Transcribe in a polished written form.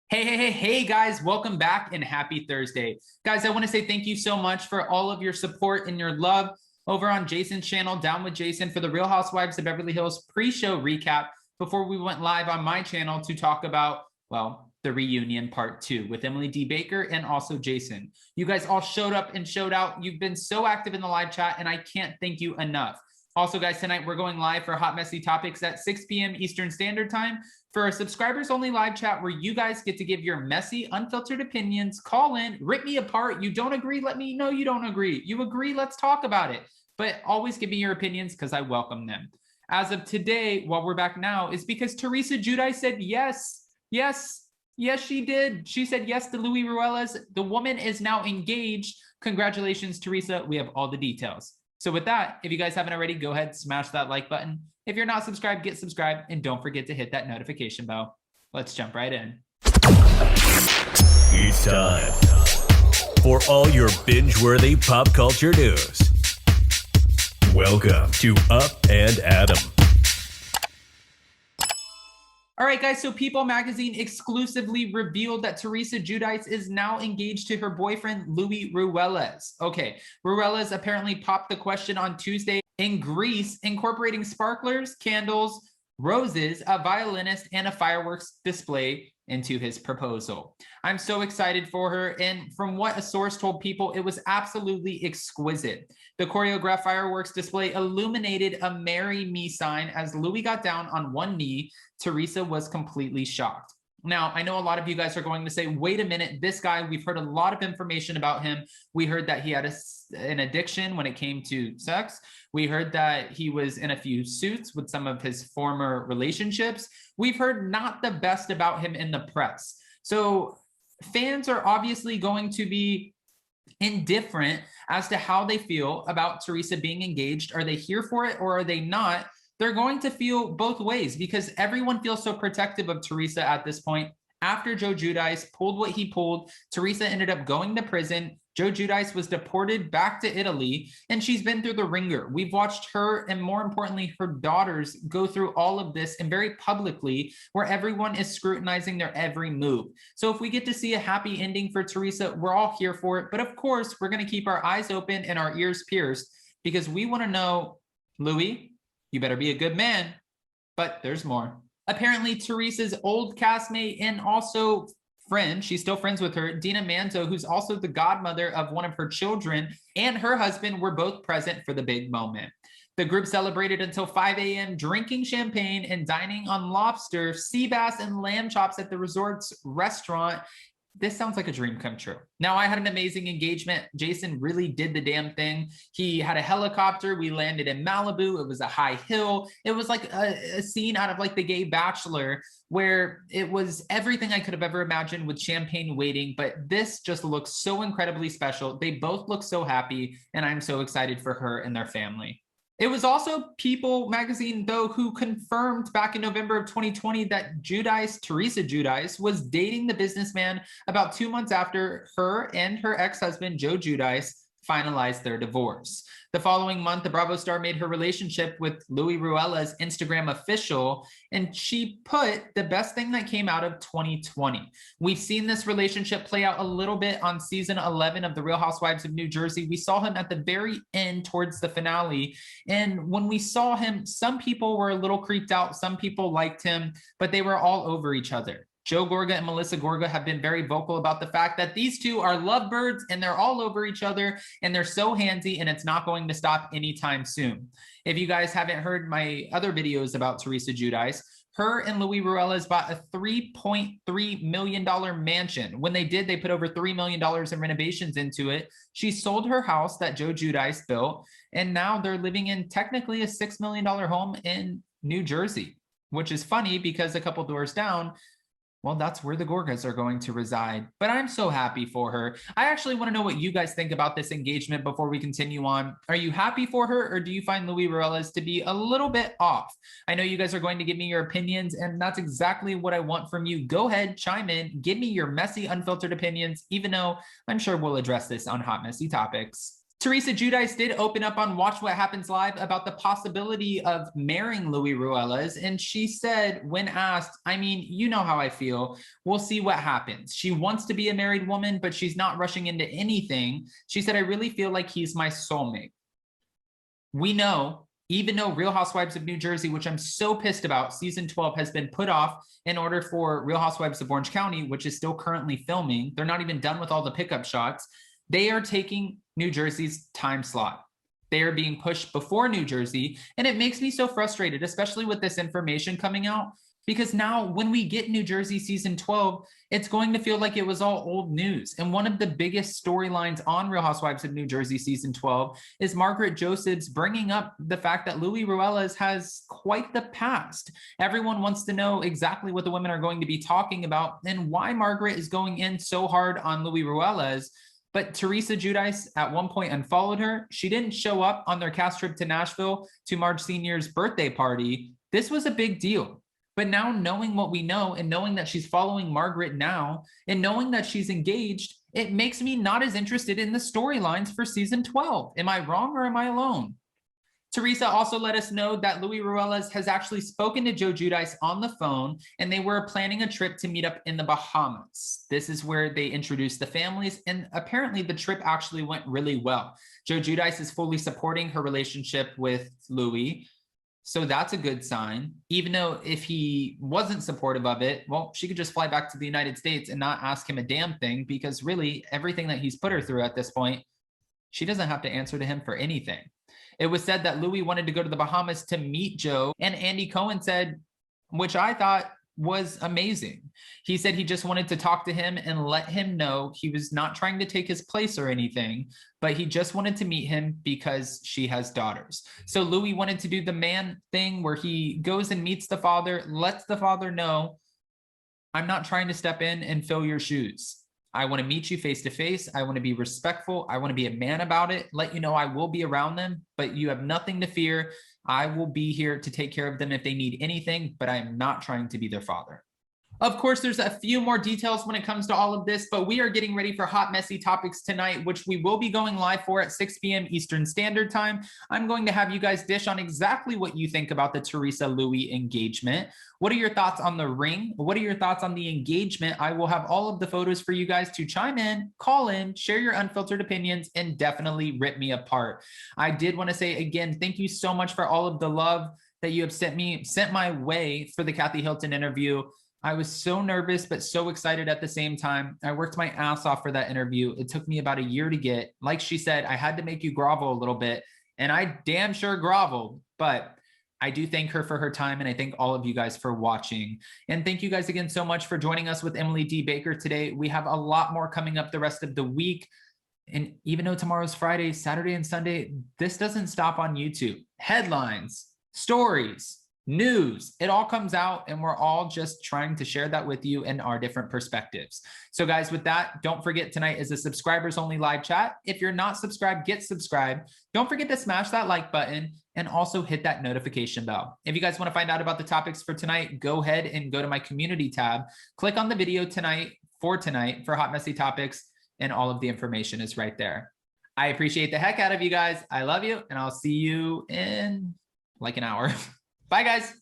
Hey, guys, welcome back and happy Thursday. Guys, I want to say thank you so much for all of your support and your love over on Jason's channel, Down with Jason, for the Real Housewives of Beverly Hills pre-show recap before we went live on my channel to talk about, well, the reunion part 2 with Emily D. Baker and also Jason. You guys all showed up and showed out. You've been so active in the live chat, and I can't thank you enough. Also, guys, tonight we're going live for Hot Messy Topics at 6 p.m. Eastern Standard Time for a subscribers only live chat where you guys get to give your messy, unfiltered opinions. Call in, rip me apart. You don't agree? Let me know you don't agree. You agree? Let's talk about it. But always give me your opinions because I welcome them. As of today, while we're back now, is because Teresa Giudice said yes. Yes, she did. She said yes to Luis Ruelas. The woman is now engaged. Congratulations, Teresa. We have all the details. So with that, if you guys haven't already, go ahead, smash that like button. If you're not subscribed, get subscribed, and don't forget to hit that notification bell. Let's jump right in. It's time for all your binge-worthy pop culture news. Welcome to Up and Adam. All right, guys, so People magazine exclusively revealed that Teresa Giudice is now engaged to her boyfriend, Luis Ruelas. Okay, Ruelas apparently popped the question on Tuesday in Greece, incorporating sparklers, candles, roses, a violinist, and a fireworks display into his proposal. I'm so excited for her, and from what a source told People, it was absolutely exquisite. The choreographed fireworks display illuminated a "Marry Me" sign as Louis got down on one knee. Teresa was completely shocked. Now, I know a lot of you guys are going to say, wait a minute, this guy, we've heard a lot of information about him. We heard that he had an addiction when it came to sex. We heard that he was in a few suits with some of his former relationships. We've heard not the best about him in the press. So fans are obviously going to be indifferent as to how they feel about Teresa being engaged. Are they here for it or are they not? They're going to feel both ways because everyone feels so protective of Teresa at this point. After Joe Giudice pulled what he pulled, Teresa ended up going to prison. Joe Giudice was deported back to Italy, and she's been through the ringer. We've watched her, and more importantly, her daughters go through all of this, and very publicly, where everyone is scrutinizing their every move. So if we get to see a happy ending for Teresa, we're all here for it. But of course, we're going to keep our eyes open and our ears pierced because we want to know, Louis, you better be a good man. But there's more. Apparently, Teresa's old castmate and also friend, she's still friends with her, Dina Manzo, who's also the godmother of one of her children, and her husband were both present for the big moment. The group celebrated until 5 a.m., drinking champagne and dining on lobster, sea bass, and lamb chops at the resort's restaurant. This sounds like a dream come true. Now, I had an amazing engagement. Jason really did the damn thing. He had a helicopter. We landed in Malibu. It was a high hill. It was like a scene out of like The Gay Bachelor where it was everything I could have ever imagined with champagne waiting. But this just looks so incredibly special. They both look so happy, and I'm so excited for her and their family. It was also People magazine, though, who confirmed back in November of 2020 that Teresa Giudice, was dating the businessman about 2 months after her and her ex-husband, Joe Giudice, finalized their divorce. The following month, the Bravo star made her relationship with Luis Ruelas Instagram official, and she put the best thing that came out of 2020. We've seen this relationship play out a little bit on season 11 of The Real Housewives of New Jersey. We saw him at the very end towards the finale, and when we saw him, some people were a little creeped out, some people liked him, but they were all over each other. Joe Gorga and Melissa Gorga have been very vocal about the fact that these two are lovebirds and they're all over each other and they're so handsy, and it's not going to stop anytime soon. If you guys haven't heard my other videos about Teresa Giudice, her and Luis Ruelas bought a $3.3 million mansion. When they did, they put over $3 million in renovations into it. She sold her house that Joe Giudice built, and now they're living in technically a $6 million home in New Jersey, which is funny because a couple doors down, well, that's where the Gorgas are going to reside. But I'm so happy for her. I actually want to know what you guys think about this engagement before we continue on. Are you happy for her, or do you find Luis Ruelas to be a little bit off? I know you guys are going to give me your opinions, and that's exactly what I want from you. Go ahead, chime in, give me your messy, unfiltered opinions, even though I'm sure we'll address this on Hot Messy Topics. Teresa Giudice did open up on Watch What Happens Live about the possibility of marrying Louis Ruelas. And she said, when asked, I mean, you know how I feel. We'll see what happens. She wants to be a married woman, but she's not rushing into anything. She said, I really feel like he's my soulmate. We know, even though Real Housewives of New Jersey, which I'm so pissed about, season 12 has been put off in order for Real Housewives of Orange County, which is still currently filming. They're not even done with all the pickup shots. They are taking New Jersey's time slot. They are being pushed before New Jersey. And it makes me so frustrated, especially with this information coming out, because now when we get New Jersey season 12, it's going to feel like it was all old news. And one of the biggest storylines on Real Housewives of New Jersey season 12 is Margaret Josephs bringing up the fact that Louis Ruelas has quite the past. Everyone wants to know exactly what the women are going to be talking about and why Margaret is going in so hard on Louis Ruelas. But Teresa Giudice at one point unfollowed her. She didn't show up on their cast trip to Nashville to Marge Sr.'s birthday party. This was a big deal. But now knowing what we know and knowing that she's following Margaret now and knowing that she's engaged, it makes me not as interested in the storylines for season 12. Am I wrong or am I alone? Teresa also let us know that Louis Ruelas has actually spoken to Joe Giudice on the phone, and they were planning a trip to meet up in the Bahamas. This is where they introduced the families, and apparently the trip actually went really well. Joe Giudice is fully supporting her relationship with Louis, so that's a good sign. Even though if he wasn't supportive of it, well, she could just fly back to the United States and not ask him a damn thing, because really everything that he's put her through at this point, she doesn't have to answer to him for anything. It was said that Louis wanted to go to the Bahamas to meet Joe, and Andy Cohen said, which I thought was amazing. He said he just wanted to talk to him and let him know he was not trying to take his place or anything, but he just wanted to meet him because she has daughters. So Louis wanted to do the man thing where he goes and meets the father, lets the father know, I'm not trying to step in and fill your shoes. I want to meet you face to face. I want to be respectful. I want to be a man about it. Let you know I will be around them, but you have nothing to fear. I will be here to take care of them if they need anything, but I am not trying to be their father. Of course, there's a few more details when it comes to all of this, but we are getting ready for Hot Messy Topics tonight, which we will be going live for at 6 p.m. Eastern Standard Time. I'm going to have you guys dish on exactly what you think about the Teresa Louis engagement. What are your thoughts on the ring? What are your thoughts on the engagement? I will have all of the photos for you guys to chime in, call in, share your unfiltered opinions, and definitely rip me apart. I did want to say again, thank you so much for all of the love that you have sent my way for the Kathy Hilton interview. I was so nervous, but so excited at the same time. I worked my ass off for that interview. It took me about a year to get. Like she said, I had to make you grovel a little bit, and I damn sure groveled, but I do thank her for her time, and I thank all of you guys for watching. And thank you guys again so much for joining us with Emily D. Baker today. We have a lot more coming up the rest of the week. And even though tomorrow's Friday, Saturday, and Sunday, this doesn't stop on YouTube. Headlines, stories, news, it all comes out, and we're all just trying to share that with you in our different perspectives. So guys, with that, don't forget tonight is a subscribers only live chat. If you're not subscribed, get subscribed. Don't forget to smash that like button and also hit that notification bell. If you guys want to find out about the topics for tonight, go ahead and go to my community tab, click on the video tonight for Hot Messy Topics, and all of the information is right there. I appreciate the heck out of you guys. I love you, and I'll see you in like an hour. Bye, guys.